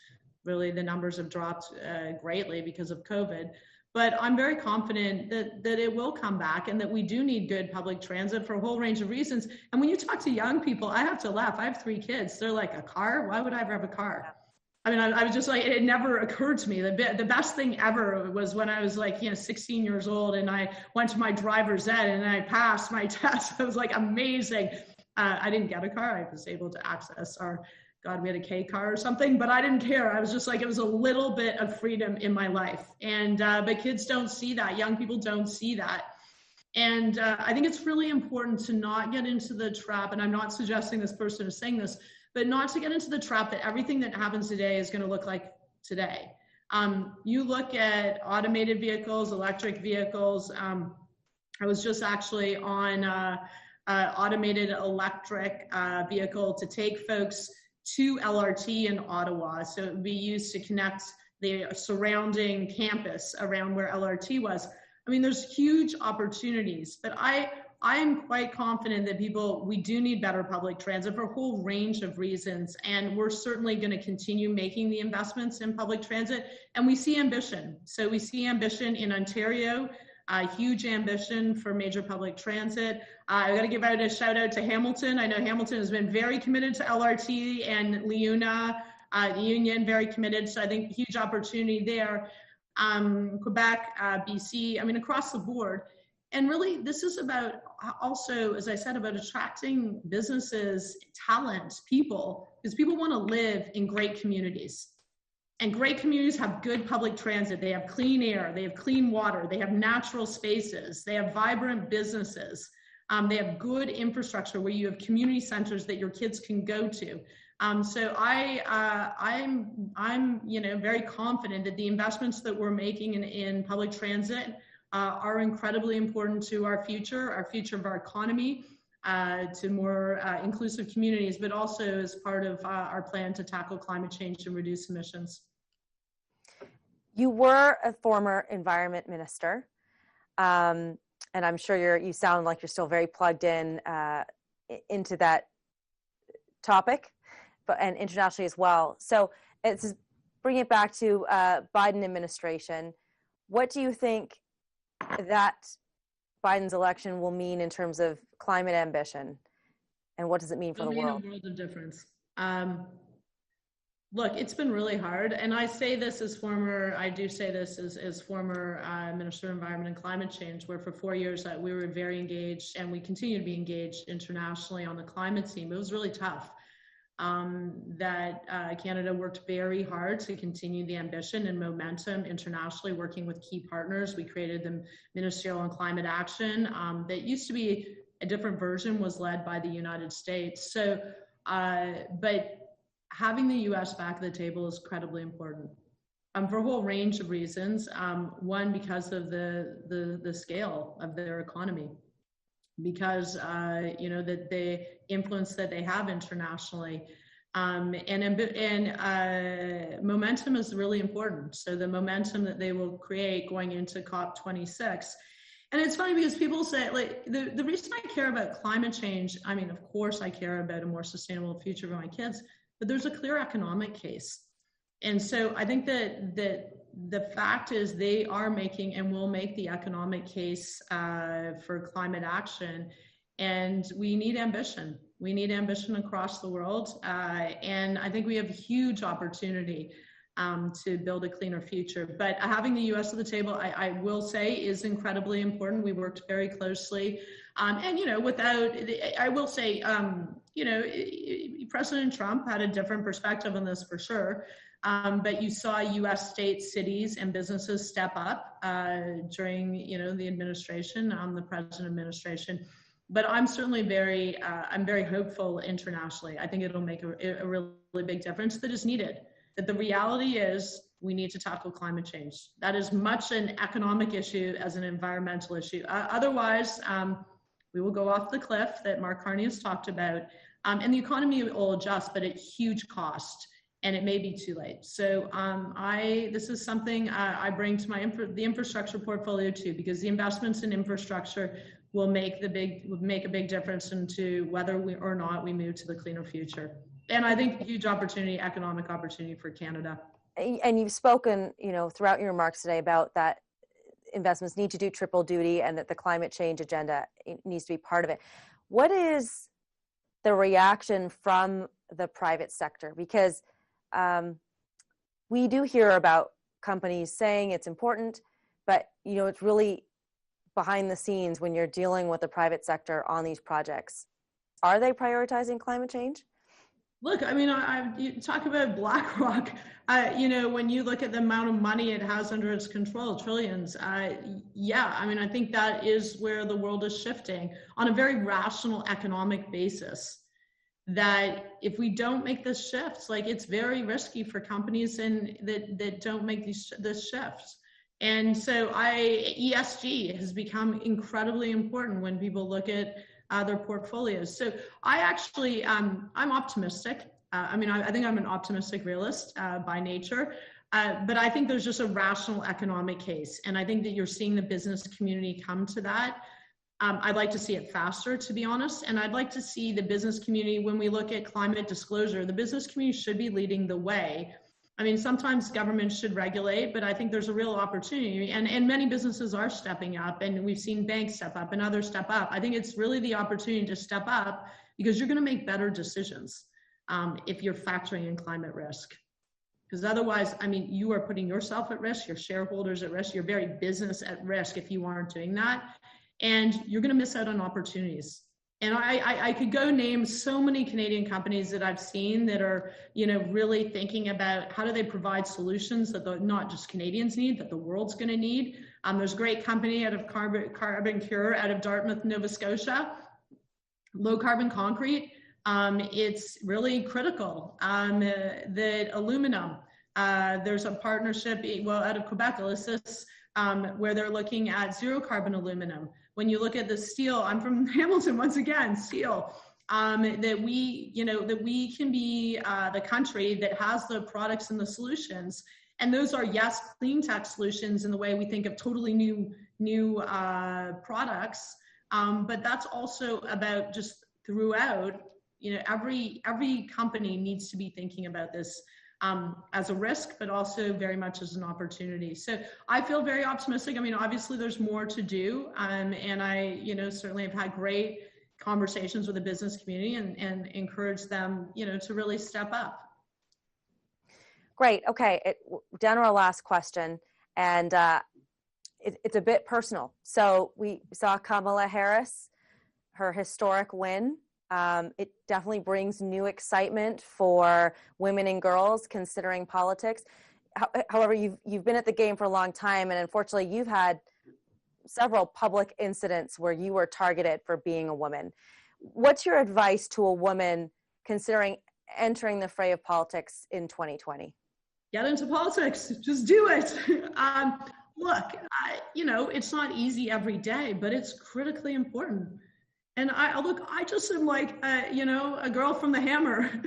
really the numbers have dropped greatly because of COVID. But I'm very confident that it will come back, and that we do need good public transit for a whole range of reasons. And when you talk to young people, I have to laugh. I have 3 kids. They're like, a car? Why would I ever have a car? I mean, I was just like, it never occurred to me. The best thing ever was when I was like, 16 years old, and I went to my driver's ed and I passed my test. It was like amazing. I didn't get a car. I was able to access we had a K car or something, but I didn't care. I was just like, it was a little bit of freedom in my life. And, but kids don't see that. Young people don't see that. And I think it's really important to not get into the trap, and I'm not suggesting this person is saying this, but not to get into the trap that everything that happens today is going to look like today. You look at automated vehicles, electric vehicles. I was just actually on automated electric vehicle to take folks to LRT in Ottawa. So it would be used to connect the surrounding campus around where LRT was. I mean, there's huge opportunities, but I am quite confident that we do need better public transit for a whole range of reasons. And we're certainly going to continue making the investments in public transit. And we see ambition. So we see ambition in Ontario, huge ambition for major public transit. I got to give out a shout out to Hamilton. I know Hamilton has been very committed to LRT, and LiUNA, the union, very committed. So I think huge opportunity there. Quebec, BC, I mean, across the board. And really, this is about also, as I said, about attracting businesses, talent, people, because people want to live in great communities. And great communities have good public transit. They have clean air, they have clean water, they have natural spaces, they have vibrant businesses. They have good infrastructure where you have community centers that your kids can go to. So I'm very confident that the investments that we're making in public transit are incredibly important to our future of our economy, to more inclusive communities, but also as part of our plan to tackle climate change and reduce emissions. You were a former environment minister, and I'm sure you sound like you're still very plugged in into that topic, and internationally as well. So it's bring it back to Biden administration. What do you think that Biden's election will mean in terms of climate ambition, and what does it mean for the world? It'll mean a world of difference. Look, it's been really hard, and I say this as former Minister of Environment and Climate Change, where for 4 years we were very engaged, and we continue to be engaged internationally on the climate team. It was really tough. Canada worked very hard to continue the ambition and momentum internationally, working with key partners. We created the Ministerial on Climate Action that used to be a different version, was led by the United States. So, but having the U.S. back at the table is incredibly important for a whole range of reasons. One, because of the scale of their economy, because that the influence that they have internationally, and momentum is really important. So the momentum that they will create going into COP26. And it's funny because people say, like, the reason I care about climate change, I mean, of course I care about a more sustainable future for my kids, but there's a clear economic case. And so I think that the fact is they are making and will make the economic case for climate action. And we need ambition. We need ambition across the world. And I think we have a huge opportunity to build a cleaner future. But having the U.S. at the table, I will say, is incredibly important. We worked very closely. And, I will say, President Trump had a different perspective on this for sure. But you saw U.S. states, cities, and businesses step up during, the administration, the president administration. But I'm certainly I'm very hopeful internationally. I think it'll make a really big difference that is needed. That the reality is we need to tackle climate change. That is much an economic issue as an environmental issue. Otherwise, we will go off the cliff that Mark Carney has talked about. And the economy will adjust, but at huge cost. and it may be too late. So this is something I bring to the infrastructure portfolio too, because the investments in infrastructure will make a big difference into whether we or not we move to the cleaner future. And I think a huge opportunity, economic opportunity for Canada. And you've spoken, throughout your remarks today about that investments need to do triple duty and that the climate change agenda needs to be part of it. What is the reaction from the private sector? Because we do hear about companies saying it's important, but it's really behind the scenes when you're dealing with the private sector on these projects. Are they prioritizing climate change? Look, I mean, you talk about BlackRock, when you look at the amount of money it has under its control, trillions, yeah, I mean, I think that is where the world is shifting on a very rational economic basis. That if we don't make this shift, it's very risky for companies that don't make this shift. And so ESG has become incredibly important when people look at their portfolios. So I actually, I'm optimistic. I think I'm an optimistic realist by nature, but I think there's just a rational economic case. And I think that you're seeing the business community come to that. I'd like to see it faster, to be honest. And I'd like to see the business community, when we look at climate disclosure, the business community should be leading the way. I mean, sometimes governments should regulate, but I think there's a real opportunity, and many businesses are stepping up, and we've seen banks step up and others step up. I think it's really the opportunity to step up, because you're going to make better decisions if you're factoring in climate risk. Because otherwise, I mean, you are putting yourself at risk, your shareholders at risk, your very business at risk if you aren't doing that, and you're going to miss out on opportunities. And I could go name so many Canadian companies that I've seen that are, really thinking about how do they provide solutions that not just Canadians need, that the world's going to need. There's a great company out of Carbon Cure out of Dartmouth, Nova Scotia, low carbon concrete. It's really critical that aluminum. There's a partnership, out of Quebec, Alysys, where they're looking at zero carbon aluminum. When you look at the steel, I'm from Hamilton once again, steel, that we can be the country that has the products and the solutions. And those are, yes, clean tech solutions in the way we think of totally new products. But that's also about just throughout, every company needs to be thinking about this as a risk, but also very much as an opportunity. So I feel very optimistic. I mean, obviously there's more to do. And I, certainly have had great conversations with the business community and encourage them, to really step up. Great. Okay. Down to our last question. And it's a bit personal. So we saw Kamala Harris, her historic win. It definitely brings new excitement for women and girls considering politics. However, you've been at the game for a long time, and unfortunately, you've had several public incidents where you were targeted for being a woman. What's your advice to a woman considering entering the fray of politics in 2020? Get into politics. Just do it. Look, it's not easy every day, but it's critically important. And I just am like, a girl from the Hammer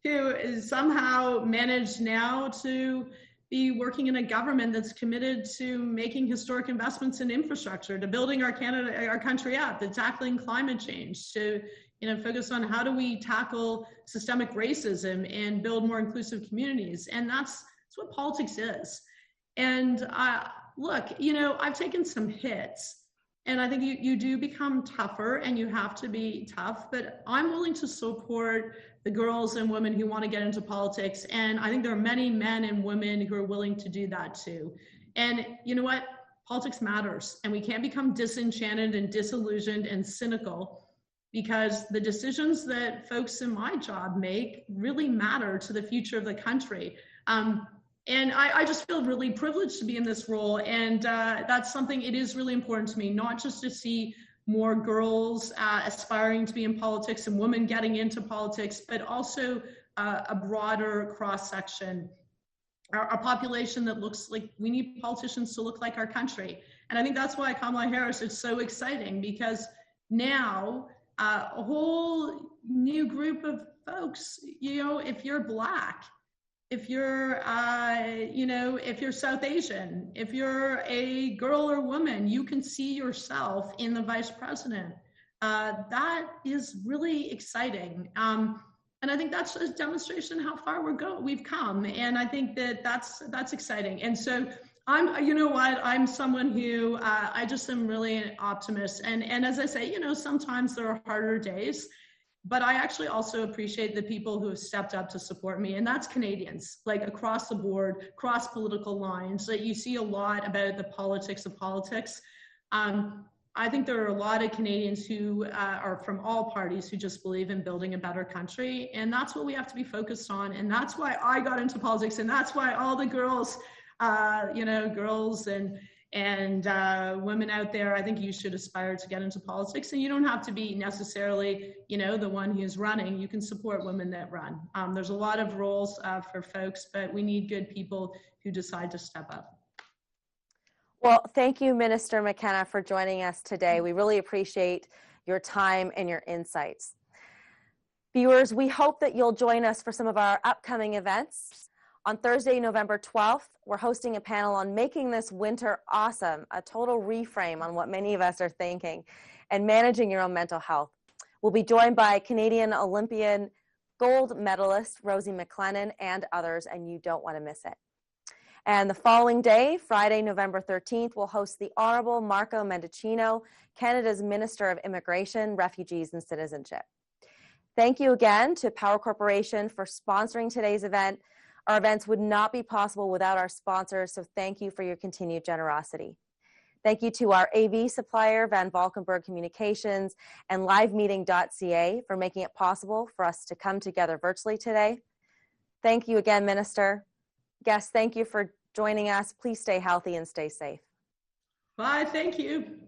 who is somehow managed now to be working in a government that's committed to making historic investments in infrastructure, to building our country up, to tackling climate change, to focus on how do we tackle systemic racism and build more inclusive communities. And that's what politics is. And look, I've taken some hits. And I think you do become tougher, and you have to be tough, but I'm willing to support the girls and women who want to get into politics. And I think there are many men and women who are willing to do that too. And you know what? Politics matters, and we can't become disenchanted and disillusioned and cynical, because the decisions that folks in my job make really matter to the future of the country. And I just feel really privileged to be in this role. And that's something, it is really important to me, not just to see more girls aspiring to be in politics and women getting into politics, but also a broader cross-section, a population that looks like, we need politicians to look like our country. And I think that's why Kamala Harris is so exciting, because now a whole new group of folks, if you're Black, if you're, if you're South Asian, if you're a girl or woman, you can see yourself in the vice president. That is really exciting. And I think that's a demonstration how far we've come. And I think that's exciting. And so I'm someone who, I just am really an optimist. And as I say, sometimes there are harder days, but I actually also appreciate the people who have stepped up to support me. And that's Canadians, like across the board, cross political lines. That you see a lot about the politics of politics. I think there are a lot of Canadians who are from all parties who just believe in building a better country. And that's what we have to be focused on. And that's why I got into politics. And that's why all the girls, girls and women out there, I think you should aspire to get into politics. And you don't have to be necessarily, the one who's running. You can support women that run. There's a lot of roles for folks, but we need good people who decide to step up. Well, thank you, Minister McKenna, for joining us today. We really appreciate your time and your insights. Viewers, we hope that you'll join us for some of our upcoming events. On Thursday, November 12th, we're hosting a panel on making this winter awesome, a total reframe on what many of us are thinking, and managing your own mental health. We'll be joined by Canadian Olympian gold medalist Rosie McLennan and others, and you don't want to miss it. And the following day, Friday, November 13th, we'll host the Honourable Marco Mendicino, Canada's Minister of Immigration, Refugees and Citizenship. Thank you again to Power Corporation for sponsoring today's event. Our events would not be possible without our sponsors, so thank you for your continued generosity. Thank you to our AV supplier, Van Valkenburg Communications, and livemeeting.ca for making it possible for us to come together virtually today. Thank you again, Minister. Guests, thank you for joining us. Please stay healthy and stay safe. Bye, thank you.